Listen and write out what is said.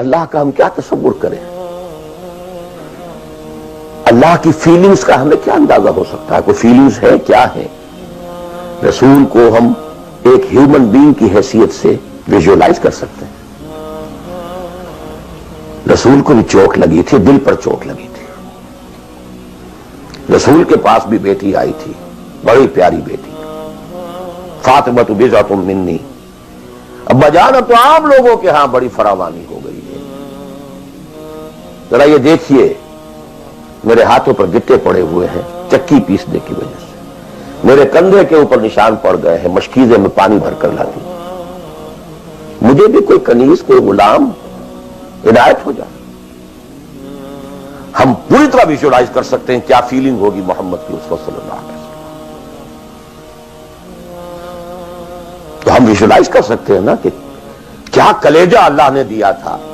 اللہ کا ہم کیا تصور کریں؟ اللہ کی فیلنگز کا ہمیں کیا اندازہ ہو سکتا ہے؟ کوئی فیلنگز ہے کیا ہے؟ رسول کو ہم ایک ہیومن بینگ کی حیثیت سے ویژولائز کر سکتے ہیں. رسول کو بھی چوٹ لگی تھی، دل پر چوٹ لگی تھی. رسول کے پاس بھی بیٹی آئی تھی، بڑی پیاری بیٹی، فاطمہ بضعۃ منی. ابا جان تو عام لوگوں کے ہاں بڑی فراوانی ہو گئی ہے. ذرا یہ دیکھیے میرے ہاتھوں پر گٹے پڑے ہوئے ہیں چکی پیسنے کی وجہ سے، میرے کندھے کے اوپر نشان پڑ گئے ہیں، مشکیزے میں پانی بھر کر لاتی. مجھے بھی کوئی کنیز، کوئی غلام عنایت ہو جائے. ہم پوری طرح ویژولائز کر سکتے ہیں کیا فیلنگ ہوگی محمد کی اس وقت صلی اللہ علیہ وسلم. تو ہم ویژولائز کر سکتے ہیں نا کہ کیا کلیجہ اللہ نے دیا تھا.